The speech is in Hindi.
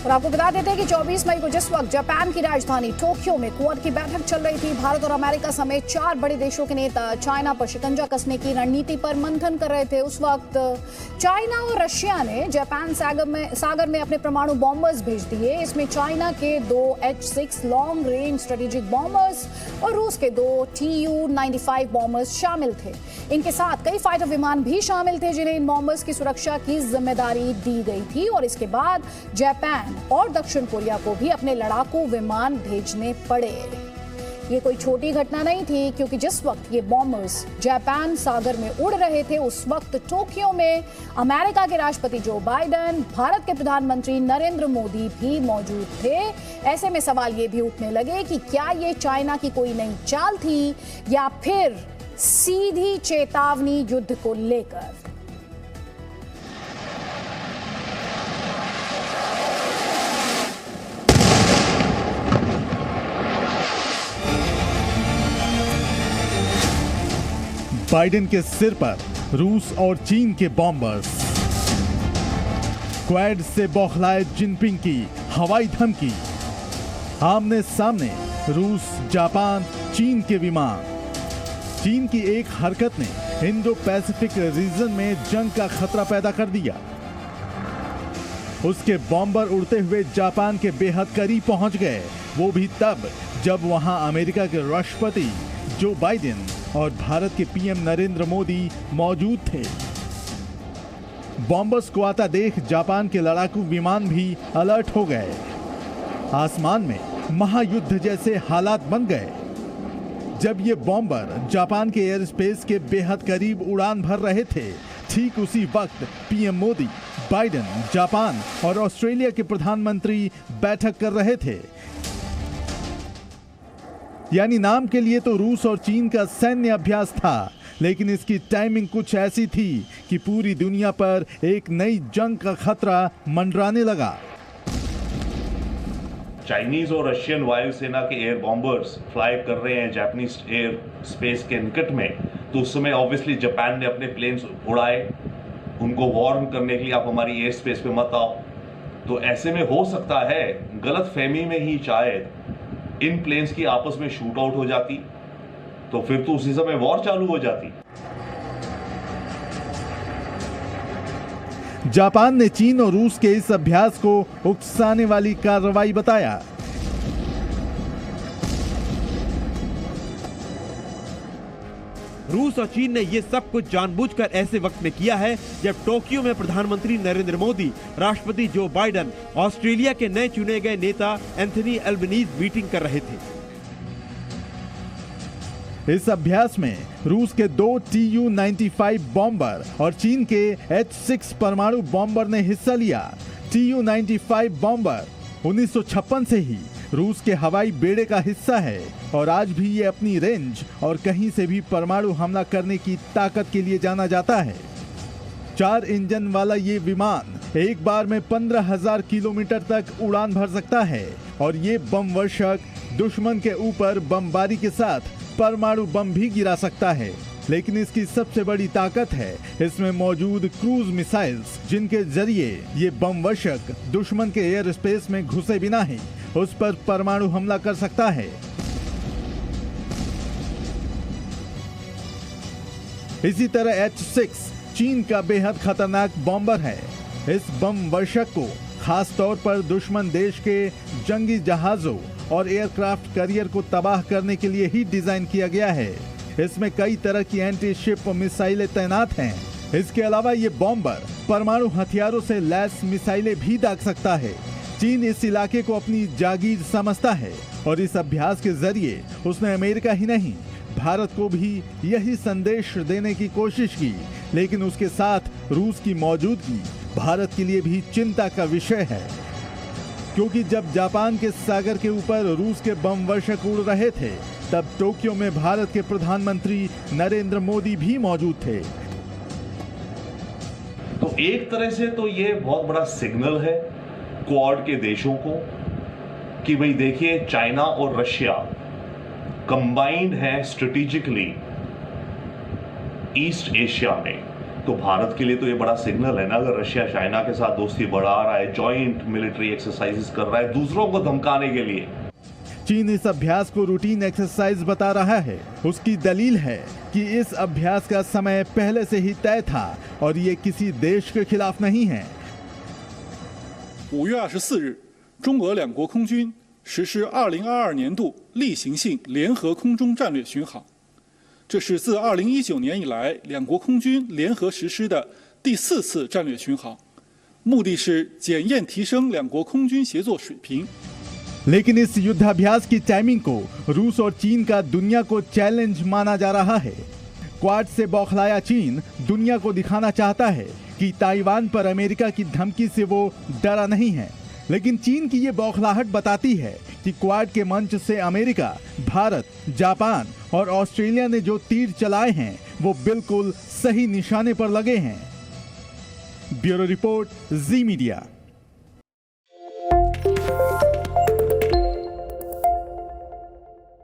और आपको बता देते हैं कि 24 मई को जिस वक्त जापान की राजधानी टोक्यो में क्वाड की बैठक चल रही थी, भारत और अमेरिका समेत 4 बड़े देशों के नेता चाइना पर शिकंजा कसने की रणनीति पर मंथन कर रहे थे। उस वक्त चाइना और रशिया ने जापान सागर में अपने परमाणु बॉम्बर्स भेज दिए। इसमें चाइना के 2 H-6 long range strategic bombers और रूस के 2 Tu-95 बॉम्बर्स शामिल थे। इनके साथ कई फाइटर विमान भी शामिल थे जिन्हें इन बॉम्बर्स की सुरक्षा की जिम्मेदारी दी गई थी। और इसके बाद जापान और दक्षिण कोरिया को भी अपने लड़ाकू विमान भेजने पड़े। ये कोई छोटी घटना नहीं थी, क्योंकि जिस वक्त ये बॉम्बर्स जापान सागर में उड़ रहे थे उस वक्त टोक्यो में अमेरिका के राष्ट्रपति जो बाइडेन, भारत के प्रधानमंत्री नरेंद्र मोदी भी मौजूद थे। ऐसे में सवाल ये भी उठने लगे कि क्या ये चाइना की कोई नई चाल थी या फिर सीधी चेतावनी युद्ध को लेकर। बाइडेन के सिर पर रूस और चीन के बॉम्बर्स, क्वाड से बौखलाए जिनपिंग की हवाई धमकी, आमने सामने रूस, जापान, चीन के विमान। चीन की एक हरकत ने इंडो पैसिफिक रीजन में जंग का खतरा पैदा कर दिया। उसके बॉम्बर उड़ते हुए जापान के बेहद करीब पहुंच गए, वो भी तब जब वहां अमेरिका के राष्ट्रपति जो बाइडेन और भारत के पीएम नरेंद्र मोदी मौजूद थे। बॉम्बर्स को आता देख जापान के लड़ाकू विमान भी अलर्ट हो गए। आसमान में महायुद्ध जैसे हालात बन गए। जब ये बॉम्बर जापान के एयर स्पेस के बेहद करीब उड़ान भर रहे थे, ठीक उसी वक्त पीएम मोदी, बाइडेन, जापान और ऑस्ट्रेलिया के प्रधानमंत्री बैठक कर रहे थे। यानी नाम के लिए तो रूस और चीन का सैन्य अभ्यास था, लेकिन इसकी टाइमिंग कुछ ऐसी थी कि पूरी दुनिया पर एक नई जंग का खतरा मंडराने लगा। चाइनीज और रशियन वायुसेना के एयर बॉम्बर्स फ्लाई कर रहे हैं जापानीज एयर स्पेस के निकट में, तो उस समय ऑब्वियसली जापान ने अपने प्लेन्स उड़ाए, उनको वार्न करने के लिए आप हमारी एयर स्पेस पे मत आओ। तो ऐसे में हो सकता है गलत फहमी में ही शायद इन प्लेन्स की आपस में शूट आउट हो जाती, तो फिर तो उसी समय वॉर चालू हो जाती। जापान ने चीन और रूस के इस अभ्यास को उकसाने वाली कार्रवाई बताया। रूस और चीन ने ये सब कुछ जानबूझकर ऐसे वक्त में किया है जब टोक्यो में प्रधानमंत्री नरेंद्र मोदी, राष्ट्रपति जो बाइडेन, ऑस्ट्रेलिया के नए चुने गए नेता एंथनी एल्बनीज मीटिंग कर रहे थे। इस अभ्यास में रूस के 2 Tu-95 बॉम्बर और चीन के H-6 परमाणु बॉम्बर ने हिस्सा लिया। Tu-95 बॉम्बर 1956 से ही रूस के हवाई बेड़े का हिस्सा है और आज भी ये अपनी रेंज और कहीं से भी परमाणु हमला करने की ताकत के लिए जाना जाता है। 4 इंजन वाला ये विमान एक बार में 15,000 किलोमीटर तक उड़ान भर सकता है और ये बम वर्षक दुश्मन के ऊपर बमबारी के साथ परमाणु बम भी गिरा सकता है। लेकिन इसकी सबसे बड़ी ताकत है इसमें मौजूद क्रूज मिसाइल्स, जिनके जरिए ये बम वर्षक दुश्मन के एयर स्पेस में घुसे बिना ही उस पर परमाणु हमला कर सकता है। इसी तरह H-6 चीन का बेहद खतरनाक बॉम्बर है। इस बम वर्षक को खास तौर पर दुश्मन देश के जंगी जहाजों और एयरक्राफ्ट कैरियर को तबाह करने के लिए ही डिजाइन किया गया है। इसमें कई तरह की एंटी शिप मिसाइलें तैनात हैं। इसके अलावा ये बॉम्बर परमाणु हथियारों से लैस मिसाइलें भी दाग सकता है। चीन इस इलाके को अपनी जागीर समझता है और इस अभ्यास के जरिए उसने अमेरिका ही नहीं, भारत को भी यही संदेश देने की कोशिश की। लेकिन उसके साथ रूस की मौजूदगी भारत के लिए भी चिंता का विषय है, क्योंकि जब जापान के सागर के ऊपर रूस के बम वर्षक उड़ रहे थे, तब टोक्यो में भारत के प्रधानमंत्री नरेंद्र मोदी भी मौजूद थे। तो एक तरह से तो ये बहुत बड़ा सिग्नल है क्वाड के देशों को कि भाई देखिए, चाइना और रशिया कंबाइंड है स्ट्रेटेजिकली ईस्ट एशिया में, तो भारत के लिए तो ये बड़ा सिग्नल है ना, अगर रशिया चाइना के साथ दोस्ती बढ़ा रहा है, जॉइंट मिलिट्री एक्सरसाइजेस कर रहा है दूसरों को धमकाने के लिए। चीन इस अभ्यास को रूटीन एक्सरसाइज बता रहा है। उसकी दलील है कि इस अभ्यास का समय पहले से ही तय था और ये किसी देश के खिलाफ नहीं है। 5月24日，中俄两国空军实施2022年度例行性联合空中战略巡航，这是自2019年以来两国空军联合实施的第4次战略巡航，目的是检验提升两国空军协作水平。 लेकिन इस युद्धाभ्यास की टाइमिंग को रूस और चीन का दुनिया को चैलेंज माना जा रहा है। क्वाड से बौखलाया चीन दुनिया को दिखाना चाहता है कि ताइवान पर अमेरिका की धमकी से वो डरा नहीं है, लेकिन चीन की ये बौखलाहट बताती है कि क्वाड के मंच से अमेरिका, भारत, जापान और ऑस्ट्रेलिया ने जो तीर चलाए हैं वो बिल्कुल सही निशाने पर लगे हैं। ब्यूरो रिपोर्ट, जी मीडिया।